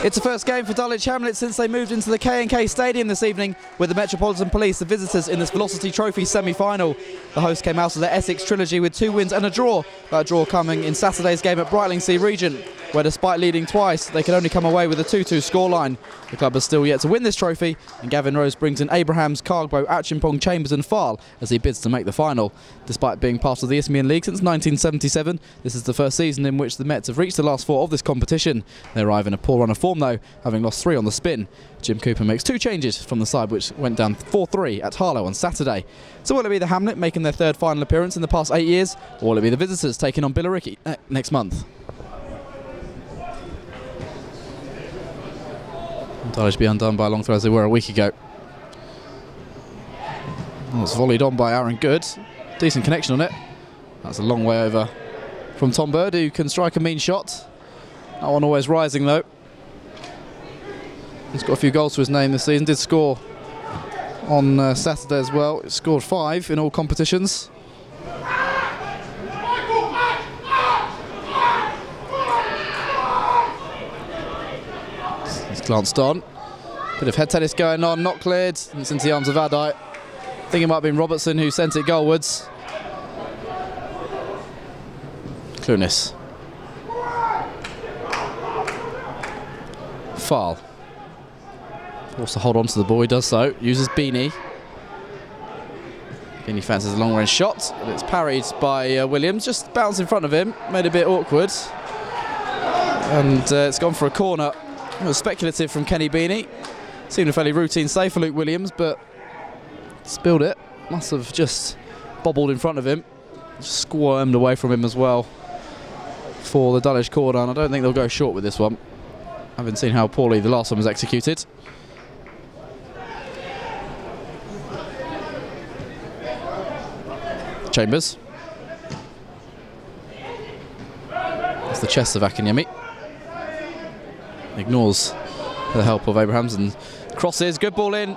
It's the first game for Dulwich Hamlet since they moved into the KNK Stadium this evening, with the Metropolitan Police the visitors in this Velocity Trophy semi-final. The hosts came out of their Essex trilogy with 2 wins and a draw, that draw coming in Saturday's game at Brightlingsea Regent, where despite leading twice, they could only come away with a 2-2 scoreline. The club has still yet to win this trophy, and Gavin Rose brings in Abrahams, Cargbo, Achimpong, Chambers and Farl as he bids to make the final. Despite being part of the Isthmian League since 1977, this is the first season in which the Mets have reached the last 4 of this competition. They arrive in a poor run of form though, having lost 3 on the spin. Jim Cooper makes 2 changes from the side, which went down 4-3 at Harlow on Saturday. So will it be the Hamlet making their 3rd final appearance in the past 8 years, or will it be the visitors taking on Billericay next month? Dulwich be undone by a long throw as they were a week ago. Oh, it's volleyed on by Aaron Good. Decent connection on it. That's a long way over from Tom Bird, who can strike a mean shot. That one always rising though. He's got a few goals to his name this season. Did score on Saturday as well. He scored 5 in all competitions. He's glanced on. Bit of head tennis going on, not cleared. It's into the arms of Adai. I think it might have been Robertson who sent it goalwards. Clunis. Farl. Forced to hold on to the ball, he does so. Uses Beanie. Beanie fancies a long range shot, but it's parried by Williams. Just bounced in front of him, made it a bit awkward. And it's gone for a corner. It was speculative from Kenny Beanie. Seemed a fairly routine save for Luke Williams, but spilled it. Must have just bobbled in front of him. Just squirmed away from him as well for the Dulwich corner, and I don't think they'll go short with this one. I haven't seen how poorly the last one was executed. Chambers. That's the chest of Akinyemi. Ignores the help of Abrahams and crosses. Good ball in.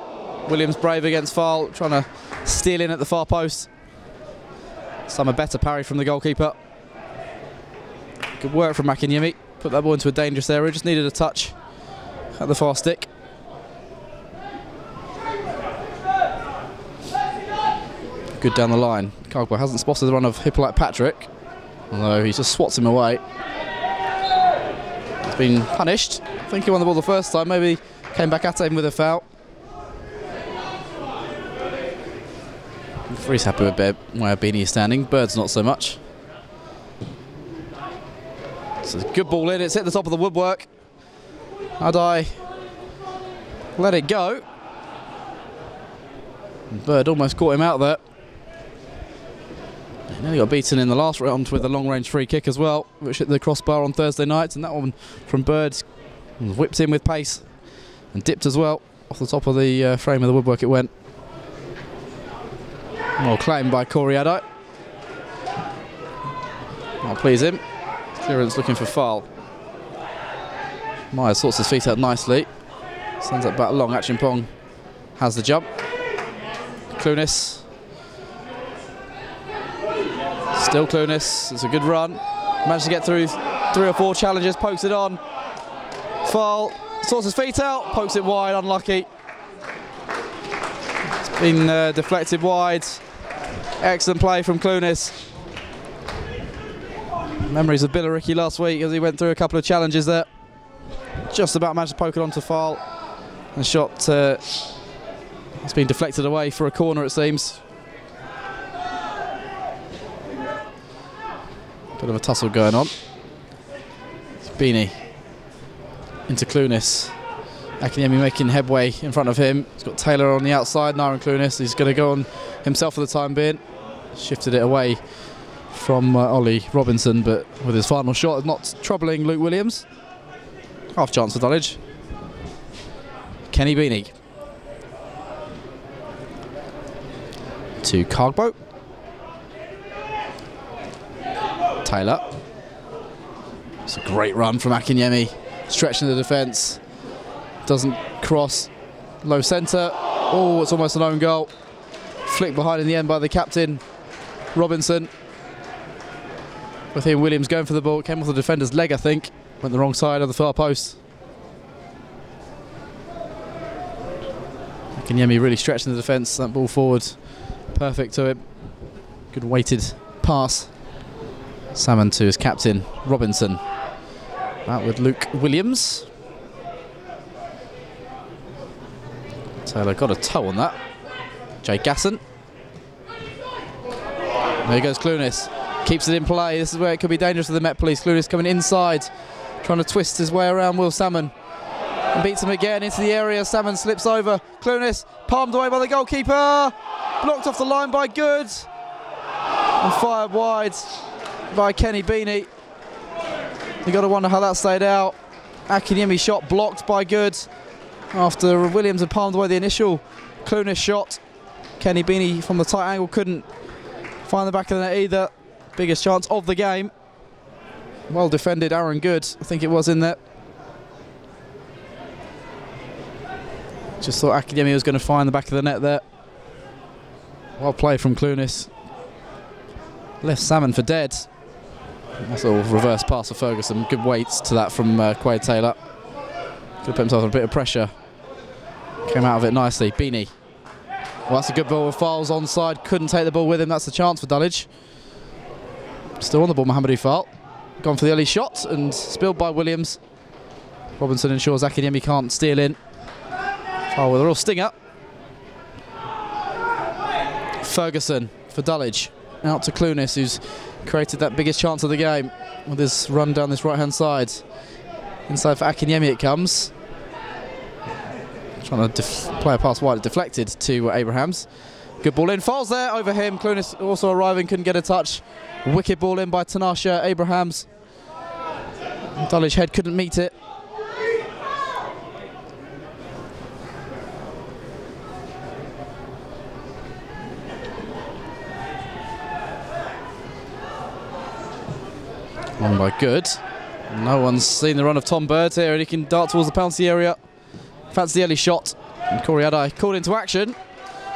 Williams brave against Farl, trying to steal in at the far post. Some a better parry from the goalkeeper. Good work from Akinyemi. Put that ball into a dangerous area. Just needed a touch at the far stick. Good down the line. Cargbo hasn't spotted the run of Hippolyte Patrick, although he just swats him away. He's been punished. I think he won the ball the first time. Maybe came back at him with a foul. The referee's happy with where Beanie is standing. Bird's not so much. It's a good ball in. It's hit the top of the woodwork. Adai let it go. And Bird almost caught him out there. He nearly got beaten in the last round with a long-range free kick as well, which hit the crossbar on Thursday night, and that one from Bird was whipped in with pace and dipped as well. Off the top of the frame of the woodwork it went. Well claimed by Corey Adai. I'll please him. Clearance looking for Farl. Myers sorts his feet out nicely. Sends it back long. Achimpong has the jump. Clunis. Still Clunis. It's a good run. Managed to get through 3 or 4 challenges. Pokes it on. Farl sorts his feet out. Pokes it wide. Unlucky. It's been deflected wide. Excellent play from Clunis. Memories of Billericay last week as he went through a couple of challenges there. Just about managed to poke it onto Farl. The shot has been deflected away for a corner, it seems. Bit of a tussle going on. It's Beanie into Clunis. Akinyemi making headway in front of him. He's got Taylor on the outside, Naran Clunis. He's going to go on himself for the time being. Shifted it away from Ollie Robinson, but with his final shot not troubling Luke Williams. Half chance for Dulwich. Kenny Beanie. To Cargbo. Taylor. It's a great run from Akinyemi. Stretching the defence. Doesn't cross. Low centre. Oh, it's almost an own goal. Flicked behind in the end by the captain, Robinson. With him, Williams going for the ball. Came off the defender's leg, I think. Went the wrong side of the far post. Akinyemi really stretching the defence, that ball forward, perfect to him. Good weighted pass. Salmon to his captain, Robinson. Out with Luke Williams. Taylor got a toe on that. Jay Gasson. There goes Clunis. Keeps it in play. This is where it could be dangerous for the Met Police. Clunis coming inside, trying to twist his way around Will Salmon. And beats him again into the area. Salmon slips over. Clunis palmed away by the goalkeeper. Blocked off the line by Good. And fired wide by Kenny Beanie. You've got to wonder how that stayed out. Akinyemi shot blocked by Good after Williams had palmed away the initial Clunis shot. Kenny Beanie from the tight angle couldn't find the back of the net either. Biggest chance of the game. Well defended, Aaron Good, I think it was in there. Just thought Akinyemi was going to find the back of the net there. Well played from Clunis. Left Salmon for dead. That's a reverse pass for Ferguson. Good weights to that from Quade Taylor. Could put himself under a bit of pressure. Came out of it nicely. Beanie. Well, that's a good ball with Fowles onside. Couldn't take the ball with him. That's the chance for Dulwich. Still on the ball, Mohamed Ufal. Gone for the early shot and spilled by Williams. Robinson ensures Akinyemi can't steal in. Oh, with a real stinger. Ferguson for Dulwich. Out to Clunis, who's created that biggest chance of the game with his run down this right-hand side. Inside for Akinyemi it comes. Trying to play a pass wide, deflected to Abrahams. Good ball in, Fowles there over him. Clunis also arriving, couldn't get a touch. Wicked ball in by Tanasha Abrahams. Dulwich head couldn't meet it. On by Good. No one's seen the run of Tom Bird here, and he can dart towards the penalty area. Fancy the early shot. And Corey Adai called into action.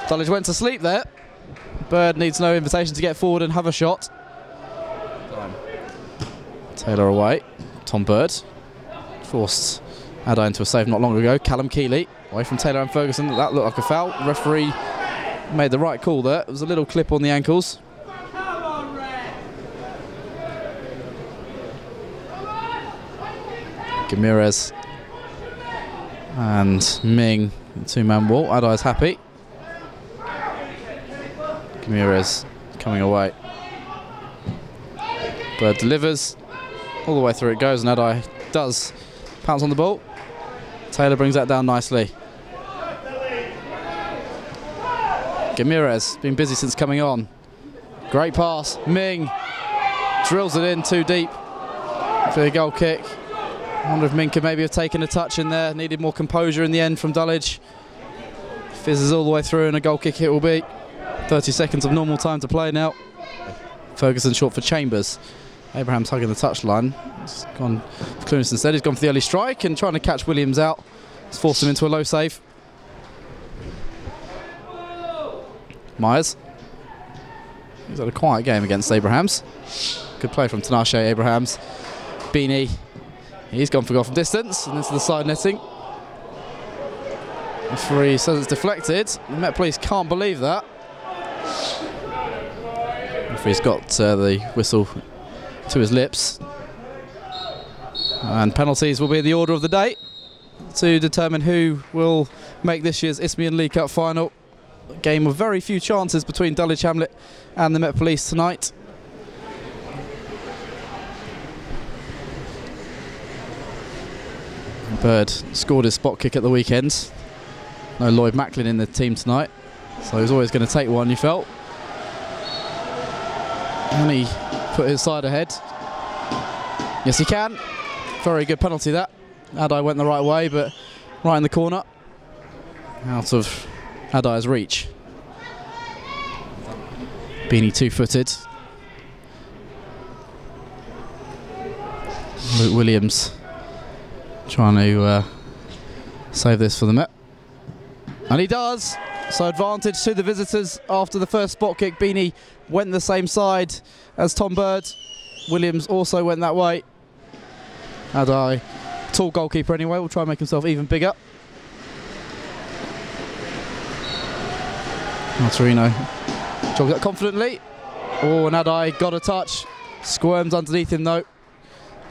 Dulwich went to sleep there. Bird needs no invitation to get forward and have a shot. Taylor away. Tom Bird forced Adai into a save not long ago. Callum Keeley away from Taylor and Ferguson. That looked like a foul. The referee made the right call there. It was a little clip on the ankles. Gamirez and Ming, two-man wall. Adai's happy. Gamirez coming away. Bird delivers. All the way through it goes, and Adai does pounce on the ball. Taylor brings that down nicely. Gamirez been busy since coming on. Great pass. Ming drills it in too deep for the goal kick. I wonder if Ming could maybe have taken a touch in there. Needed more composure in the end from Dulwich. Fizzes all the way through, and a goal kick it will be. 30 seconds of normal time to play now. Ferguson short for Chambers. Abraham's hugging the touchline. He's gone for Clunis instead. He's gone for the early strike and trying to catch Williams out. It's forced him into a low save. Myers. He's had a quiet game against Abrahams. Good play from Tinashe Abrahams. Beanie. He's gone for goal from distance and into the side netting. Referee says it's deflected. The Met Police can't believe that. Referee's got the whistle to his lips. And penalties will be the order of the day to determine who will make this year's Isthmian League Cup final. A game of very few chances between Dulwich Hamlet and the Met Police tonight. Bird scored his spot kick at the weekend. No Lloyd Macklin in the team tonight, so he's always going to take one, you felt. And he put his side ahead. Yes, he can. Very good penalty that. Adai went the right way, but right in the corner. Out of Adai's reach. Beanie two-footed. Luke Williams trying to save this for the Met. And he does. So advantage to the visitors after the first spot kick. Beanie went the same side as Tom Bird. Williams also went that way. Adai, tall goalkeeper anyway, will try and make himself even bigger. Arturino jogs up confidently. Oh, and Adai got a touch. Squirms underneath him though.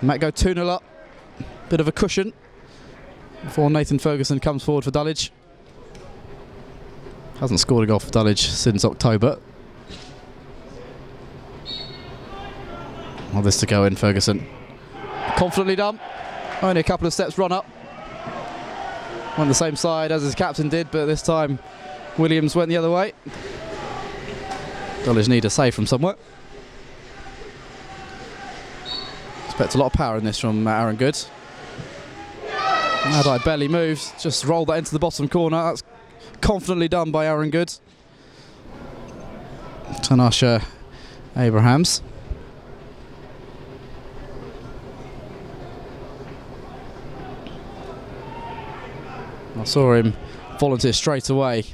Might go 2-0 up. Bit of a cushion before Nathan Ferguson comes forward for Dulwich. Hasn't scored a goal for Dulwich since October. Well, this to go in, Ferguson. Confidently done. Only a couple of steps run up. Went the same side as his captain did, but this time Williams went the other way. Dulwich need a save from somewhere. Expect a lot of power in this from Aaron Good. Adai barely moves, just rolled that into the bottom corner. That's confidently done by Aaron Good. Tanasha Abrahams. I saw him volunteer straight away.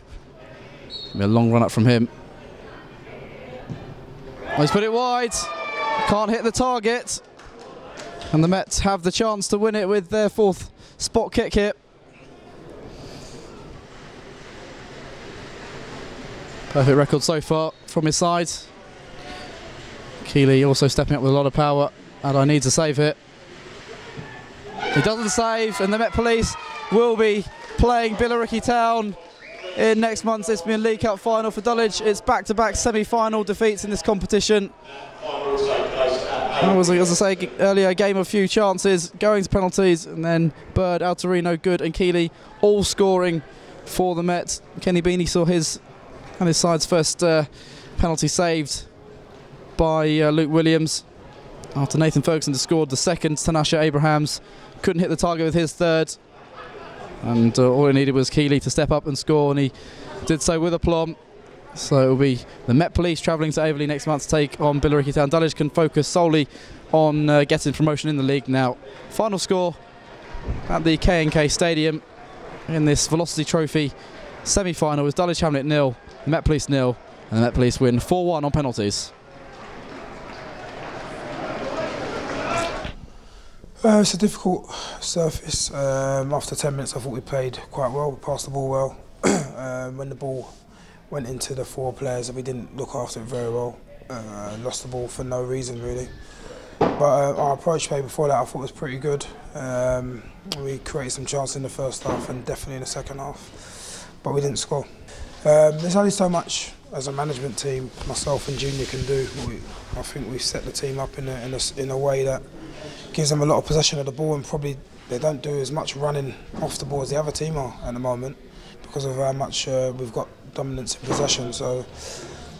Be a long run up from him. Oh, he's put it wide. Can't hit the target. And the Mets have the chance to win it with their fourth spot kick here. Perfect record so far from his side. Keeley also stepping up with a lot of power. Adai needs a save here. He doesn't save, and the Met Police will be playing Billericay Town in next month's Isthmian League Cup final for Dulwich. It's back-to-back semi-final defeats in this competition. That was, as I say earlier, a game of few chances, going to penalties, and then Bird, Arturino, Good and Keeley all scoring for the Met. Kenny Beanie saw his and his side's first penalty saved by Luke Williams after Nathan Ferguson had scored the second. Tanasha Abrahams couldn't hit the target with his third, and all he needed was Keeley to step up and score, and he did so with aplomb. So it will be the Met Police travelling to Averley next month to take on Billericay Town. Dulwich can focus solely on getting promotion in the league now. Final score at the KNK Stadium in this Velocity Trophy semi-final was Dulwich Hamlet 0, Met Police 0, and the Met Police win 4-1 on penalties. It's a difficult surface. After 10 minutes I thought we played quite well, we passed the ball well. When the ball went into the four players, we didn't look after it very well. Lost the ball for no reason really. But our approach play before that I thought was pretty good. We created some chances in the first half and definitely in the second half, but we didn't score. There's only so much as a management team, myself and Junior can do. I think we've set the team up in a way that gives them a lot of possession of the ball, and probably they don't do as much running off the ball as the other team are at the moment because of how much we've got dominance in possession. So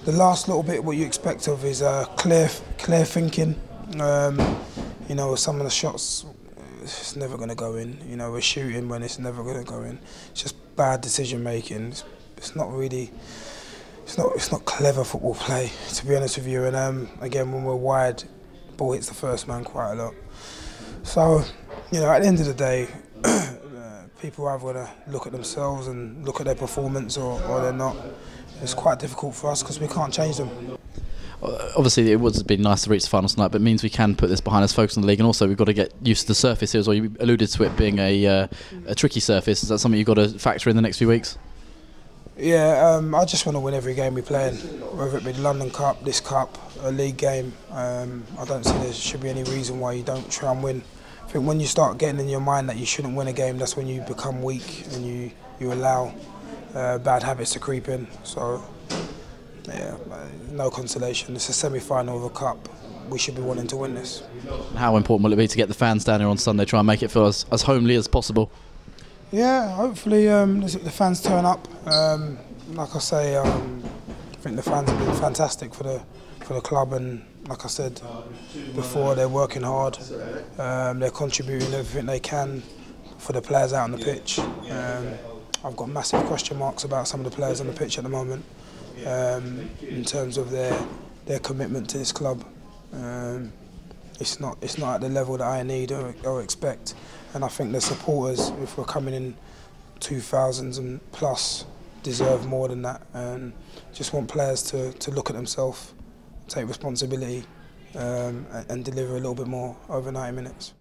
the last little bit, what you expect of is clear thinking. You know, some of the shots, it's never going to go in. You know, we're shooting when it's never going to go in. It's just bad decision making. It's not really. It's not clever football play, to be honest with you. And again, when we're wide, the ball hits the first man quite a lot. So, you know, at the end of the day, people are either going to look at themselves and look at their performance, or they're not. It's quite difficult for us because we can't change them. Obviously, it would have been nice to reach the final tonight, but it means we can put this behind us, focus on the league, and also we've got to get used to the surface here as well. You alluded to it being a tricky surface. Is that something you've got to factor in the next few weeks? Yeah, I just want to win every game we play in, whether it be the London Cup, this Cup, a league game. I don't see there should be any reason why you don't try and win. I think when you start getting in your mind that you shouldn't win a game, that's when you become weak and you allow bad habits to creep in. So, yeah, no consolation. It's a semi-final of a cup. We should be wanting to win this. How important will it be to get the fans down here on Sunday, try and make it feel as homely as possible? Yeah, hopefully the fans turn up. Like I say, I think the fans have been fantastic for the club, and like I said before, they're working hard. They're contributing everything they can for the players out on the pitch. I've got massive question marks about some of the players on the pitch at the moment in terms of their commitment to this club. It's not at the level that I need or expect. And I think the supporters, if we're coming in 2000s and plus, deserve more than that. And just want players to look at themselves, take responsibility, and deliver a little bit more over 90 minutes.